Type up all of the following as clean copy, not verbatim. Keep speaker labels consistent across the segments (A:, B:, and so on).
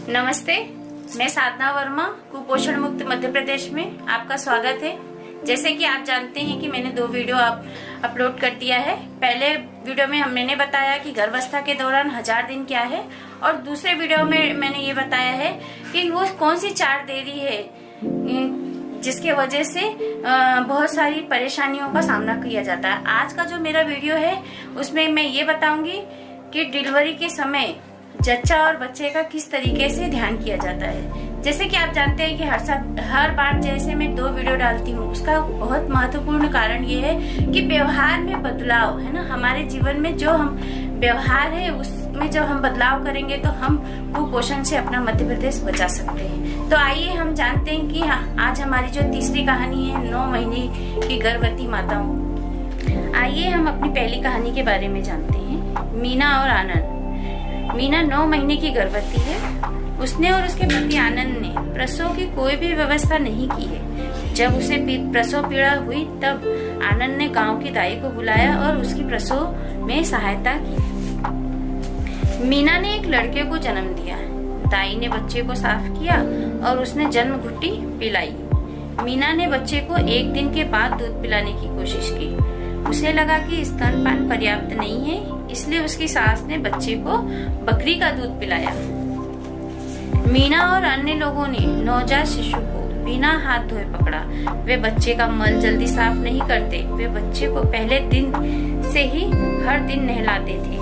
A: नमस्ते, मैं साधना वर्मा, कुपोषण मुक्त मध्य प्रदेश में आपका स्वागत है। जैसे कि आप जानते हैं कि मैंने 2 वीडियो अपलोड कर दिया है। पहले वीडियो में मैंने बताया कि गर्भावस्था के दौरान 1000 दिन क्या है, और दूसरे वीडियो में मैंने ये बताया है कि वो कौन सी चार्ट दे रही है जिसके वजह से बहुत सारी परेशानियों का सामना किया जाता है। आज का जो मेरा वीडियो है उसमें मैं ये बताऊंगी कि डिलीवरी के समय जच्चा और बच्चे का किस तरीके से ध्यान किया जाता है। जैसे कि आप जानते हैं कि हर बार जैसे मैं 2 वीडियो डालती हूँ, उसका बहुत महत्वपूर्ण कारण ये है कि व्यवहार में बदलाव है ना। हमारे जीवन में जो हम व्यवहार है उसमें जब हम बदलाव करेंगे तो हम कुपोषण से अपना मध्य प्रदेश बचा सकते हैं। तो आइए हम जानते हैं कि आज हमारी जो तीसरी कहानी है 9 महीने की गर्भवती माताओं। आइए हम अपनी पहली कहानी के बारे में जानते हैं। मीना और आनंद। मीना 9 महीने की गर्भवती है। उसने और उसके पति आनंद ने प्रसव की कोई भी व्यवस्था नहीं की है। जब उसे प्रसव पीड़ा हुई तब आनंद ने गांव की दाई को बुलाया और उसकी प्रसव में सहायता की। मीना ने एक लड़के को जन्म दिया। दाई ने बच्चे को साफ किया और उसने जन्म घुट्टी पिलाई। मीना ने बच्चे को 1 दिन के बाद दूध पिलाने की कोशिश की। उसे लगा कि स्तनपान पर्याप्त नहीं है, इसलिए उसकी सास ने बच्चे को बकरी का दूध पिलाया। मीना और अन्य लोगों ने नवजात शिशु को बिना हाथ धोए पकड़ा। वे बच्चे का मल जल्दी साफ नहीं करते। वे बच्चे को पहले दिन से ही हर दिन नहलाते थे।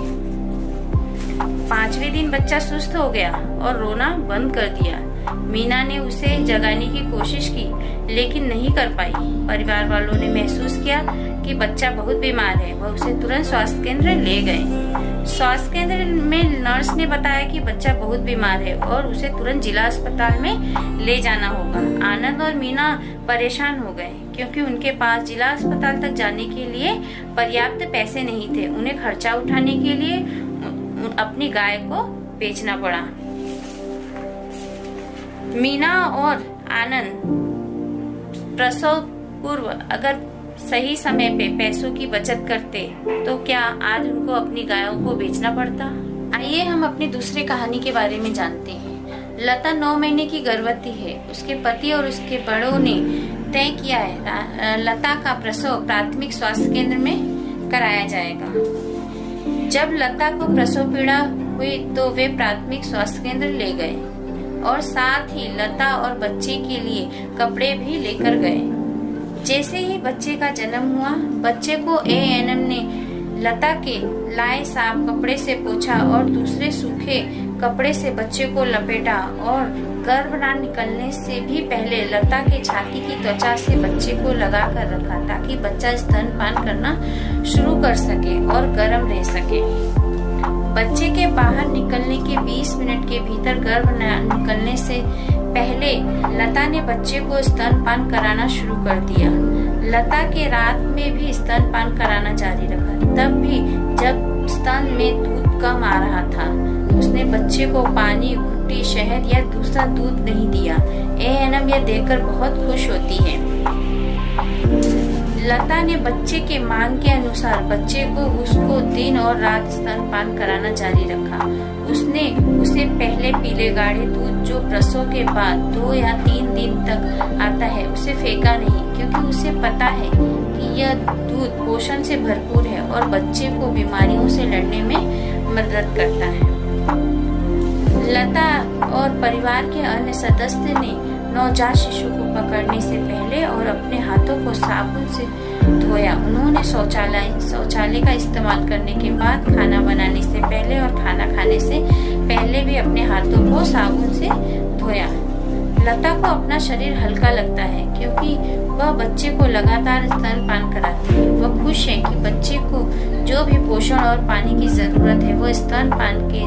A: 5वें दिन बच्चा सुस्त हो गया और रोना बंद कर दिया। मीना ने उसे जगाने की कोशिश की लेकिन नहीं कर पाई। परिवार वालों ने महसूस किया कि बच्चा बहुत बीमार है। वह उसे तुरंत स्वास्थ्य केंद्र ले गए। स्वास्थ्य केंद्र में नर्स ने बताया कि बच्चा बहुत बीमार है और उसे तुरंत जिला अस्पताल में ले जाना होगा। आनंद और मीना परेशान हो गए क्योंकि उनके पास जिला अस्पताल तक जाने के लिए पर्याप्त पैसे नहीं थे। उन्हें खर्चा उठाने के लिए अपनी गाय को बेचना पड़ा। मीना और आनंद प्रसव पूर्व अगर सही समय पे पैसों की बचत करते तो क्या आज उनको अपनी गायों को बेचना पड़ता। आइए हम अपनी दूसरी कहानी के बारे में जानते हैं। लता 9 महीने की गर्भवती है। उसके पति और उसके बड़ों ने तय किया है लता का प्रसव प्राथमिक स्वास्थ्य केंद्र में कराया जाएगा। जब लता को प्रसव पीड़ा हुई तो वे प्राथमिक स्वास्थ्य केंद्र ले गए और साथ ही लता और बच्चे के लिए कपड़े भी लेकर गए। जैसे ही बच्चे का जन्म हुआ, बच्चे को एएनएम ने लता के लाए साफ कपड़े से पोंछा और दूसरे सूखे कपड़े से बच्चे को लपेटा और गर्भ न निकलने से भी पहले लता के छाती की त्वचा से बच्चे को लगा कर रखा ताकि बच्चा स्तनपान करना शुरू कर सके और गर्म रह सके। बच्चे के बाहर निकलने के 20 मिनट के भीतर गर्भ निकलने से पहले लता ने बच्चे को स्तनपान कराना शुरू कर दिया। लता के रात में भी स्तनपान कराना जारी रखा। तब भी जब स्तन में दूध कम आ रहा था, उसने बच्चे को पानी, घुट्टी, शहद या दूसरा दूध नहीं दिया। एएनएम यह देखकर बहुत खुश होती है। लता ने बच्चे के मांग के अनुसार बच्चे को उसको दिन और रात स्तनपान कराना जारी रखा। उसने उसे पहले पीले गाढ़े दूध जो प्रसव के बाद 2 या 3 दिन तक आता है उसे फेंका नहीं, क्योंकि उसे पता है कि यह दूध पोषण से भरपूर है और बच्चे को बीमारियों से लड़ने में मदद करता है। लता और परिवार के अन्य सदस्य ने नवजात शिशु को पकड़ने से पहले और अपने हाथों को साबुन से धोया। उन्होंने शौचालय का इस्तेमाल करने के बाद, खाना बनाने से पहले और खाना खाने से पहले भी अपने हाथों को साबुन से धोया। लता को अपना शरीर हल्का लगता है क्योंकि वह बच्चे को लगातार स्तनपान कराती है। वह खुश है कि बच्चे को जो भी पोषण और पानी की जरूरत है वह स्तनपान के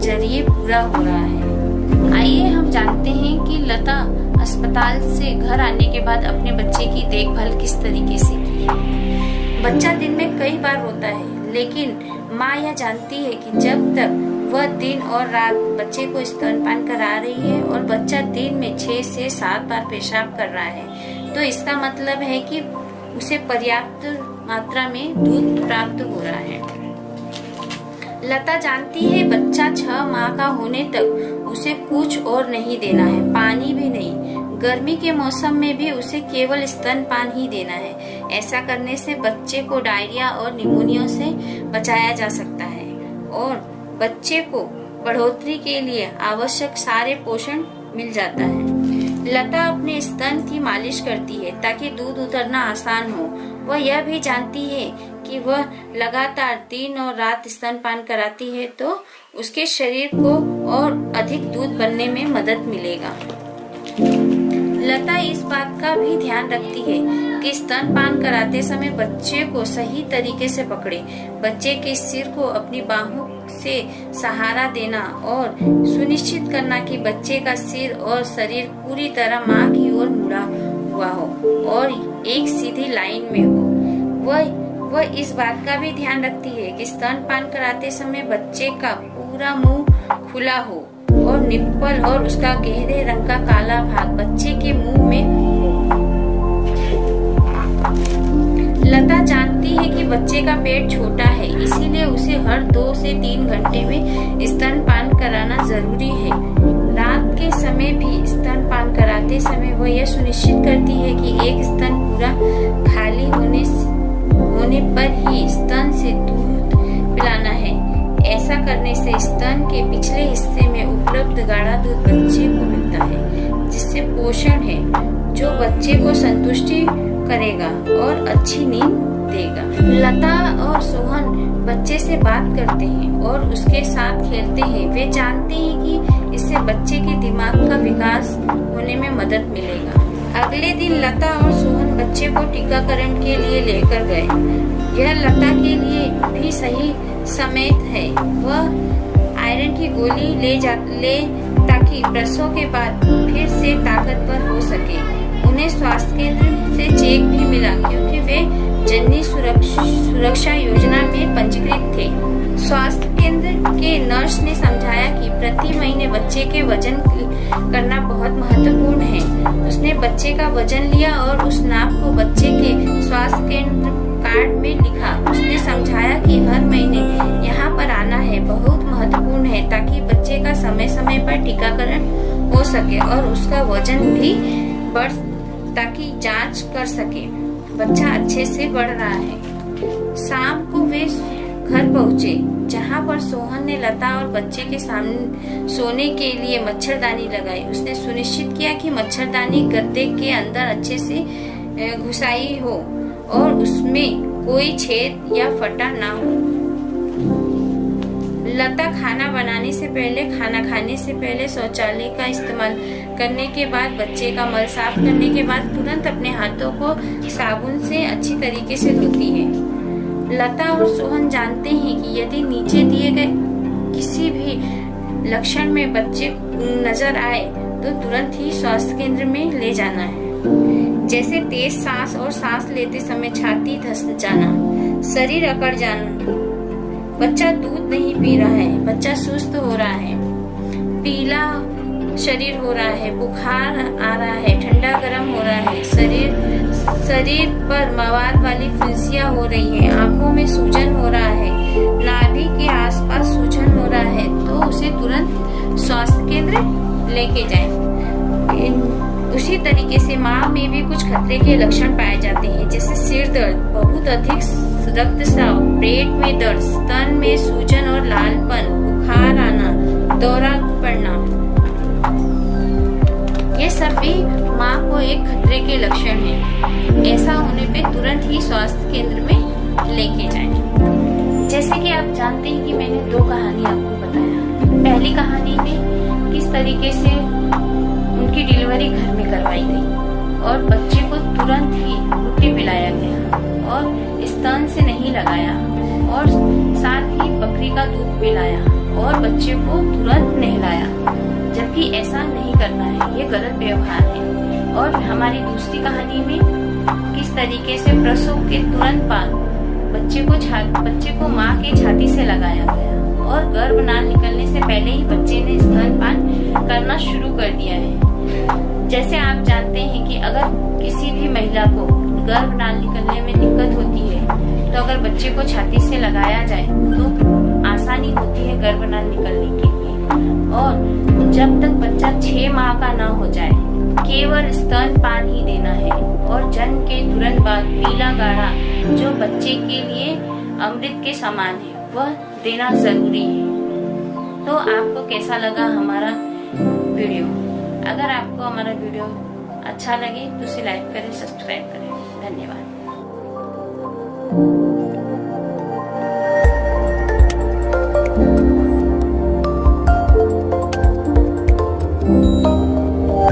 A: जरिए पूरा हो रहा है। आइए हम जानते हैं कि लता अस्पताल से घर आने के बाद अपने बच्चे की देखभाल किस तरीके से की। बच्चा दिन में कई बार रोता है, लेकिन माँ यह जानती है कि जब तक वह दिन और रात बच्चे को स्तनपान करा रही है और बच्चा दिन में 6 से 7 बार पेशाब कर रहा है तो इसका मतलब है कि उसे पर्याप्त मात्रा में दूध प्राप्त हो रहा है। लता जानती है बच्चा 6 माह का होने तक उसे कुछ और नहीं देना है, पानी भी नहीं। गर्मी के मौसम में भी उसे केवल स्तनपान ही देना है। ऐसा करने से बच्चे को डायरिया और निमोनिया से बचाया जा सकता है और बच्चे को बढ़ोतरी के लिए आवश्यक सारे पोषण मिल जाता है। लता अपने स्तन की मालिश करती है ताकि दूध उतरना आसान हो। वह यह भी जानती है कि वह लगातार दिन और रात स्तनपान कराती है तो उसके शरीर को और अधिक दूध बनने में मदद मिलेगा। लता इस बात का भी ध्यान रखती है कि स्तनपान कराते समय बच्चे को सही तरीके से पकड़े, बच्चे के सिर को अपनी बाहों से सहारा देना और सुनिश्चित करना कि बच्चे का सिर और शरीर पूरी तरह मां की ओर मुड़ा हुआ हो और एक सीधी लाइन में हो। वह इस बात का भी ध्यान रखती है कि स्तनपान कराते समय बच्चे का पूरा मुंह खुला हो और निप्पल और उसका गहरे रंग का काला भाग बच्चे के मुंह में हो। लता जानती है कि बच्चे का पेट छोटा है, इसीलिए उसे हर 2 से 3 घंटे में स्तनपान कराना जरूरी है। रात के समय भी स्तनपान कराते समय वह यह सुनिश्चित करती है कि एक स्तन पूरा खाली होने पर ही स्तन से दूध पिलाना है। ऐसा करने से स्तन के पिछले हिस्से में उपलब्ध गाढ़ा दूध बच्चे को मिलता है, जिससे पोषण है जो बच्चे को संतुष्टि करेगा और अच्छी नींद देगा। लता और सोहन बच्चे से बात करते हैं और उसके साथ खेलते हैं। वे जानते हैं कि इससे बच्चे के दिमाग का विकास होने में मदद मिलेगा। अगले दिन लता और सोहन बच्चे को टीकाकरण के लिए लेकर गए। यह लता के लिए भी सही समय है। वह आयरन की गोली ले ताकि प्रसव के बाद फिर से ताकतवर हो सके। उन्हें स्वास्थ्य केंद्र से चेक भी मिला क्योंकि वे जननी सुरक्षा योजना में पंजीकृत थे। स्वास्थ्य केंद्र के नर्स ने समझाया कि प्रति महीने बच्चे के वजन करना बहुत महत्वपूर्ण है। उसने बच्चे का वजन लिया और उस नाप को बच्चे के स्वास्थ्य केंद्र कार्ड में लिखा। उसने समझाया कि हर महीने यहाँ पर आना है बहुत महत्वपूर्ण है ताकि बच्चे का समय समय पर टीकाकरण हो सके और उसका वजन भी बढ़ ताकि जांच कर सके बच्चा अच्छे से बढ़ रहा है। शाम को वे घर पहुँचे जहाँ पर सोहन ने लता और बच्चे के सामने सोने के लिए मच्छरदानी लगाई। उसने सुनिश्चित किया कि मच्छरदानी गद्दे के अंदर अच्छे से घुसाई हो और उसमें कोई छेद या फटा ना हो। लता खाना बनाने से पहले, खाना खाने से पहले, शौचालय का इस्तेमाल करने के बाद, बच्चे का मल साफ करने के बाद तुरंत अपने हाथों को साबुन से अच्छी तरीके से धोती है। लता और सोहन जानते हैं कि यदि नीचे दिए गए किसी भी लक्षण में बच्चे नजर आए तो तुरंत ही स्वास्थ्य केंद्र में ले जाना है, जैसे तेज सांस और सांस लेते समय छाती धंस जाना, शरीर अकड़ जाना, बच्चा दूध नहीं पी रहा है, बच्चा सुस्त हो रहा है, पीला शरीर हो रहा है, बुखार आ रहा है, ठंडा गर्म हो रहा है, शरीर पर मवाद वाली फुंसियां हो रही है, आंखों में सूजन हो रहा है, नाभि के आसपास सूजन हो रहा है, तो उसे तुरंत स्वास्थ्य केंद्र लेके जाएं। उसी तरीके से माँ में भी कुछ खतरे के लक्षण पाए जाते हैं, जैसे सिर दर्द, बहुत अधिक रक्तस्राव, पेट में दर्द, स्तन में सूजन और लालपन, बुखार आना, दौरा पड़ना। ये सब भी माँ को एक खतरे के लक्षण हैं। ऐसा होने पे तुरंत ही स्वास्थ्य केंद्र में लेके जाएं। जैसे कि आप जानते हैं कि मैंने 2 कहानी आपको बताया। पहली कहानी में किस तरीके से उनकी डिलीवरी घर में करवाई गई और बच्चे को तुरंत ही रोटी पिलाया गया और स्तन से नहीं लगाया और साथ ही बकरी का दूध पिलाया और बच्चे को तुरंत नहलाया, जबकि ऐसा नहीं करना है, ये गलत व्यवहार है। और हमारी दूसरी कहानी में किस तरीके से प्रसव के तुरंत बाद बच्चे को माँ के छाती से लगाया गया और गर्भनाल निकलने से पहले ही बच्चे ने स्तनपान करना शुरू कर दिया है। जैसे आप जानते हैं कि अगर किसी भी महिला को गर्भनाल निकलने में दिक्कत होती है तो अगर बच्चे को छाती से लगाया जाए तो आसान आसानी होती है गर्भनाल निकलने के लिए। और जब तक बच्चा 6 माह का ना हो जाए केवल स्तनपान ही देना है। और जन्म के तुरंत बाद पीला गाढ़ा जो बच्चे के लिए अमृत के समान है वह देना जरूरी है। तो आपको कैसा लगा हमारा वीडियो? अगर आपको हमारा वीडियो अच्छा लगे तो उसे लाइक करें, सब्सक्राइब करें। धन्यवाद।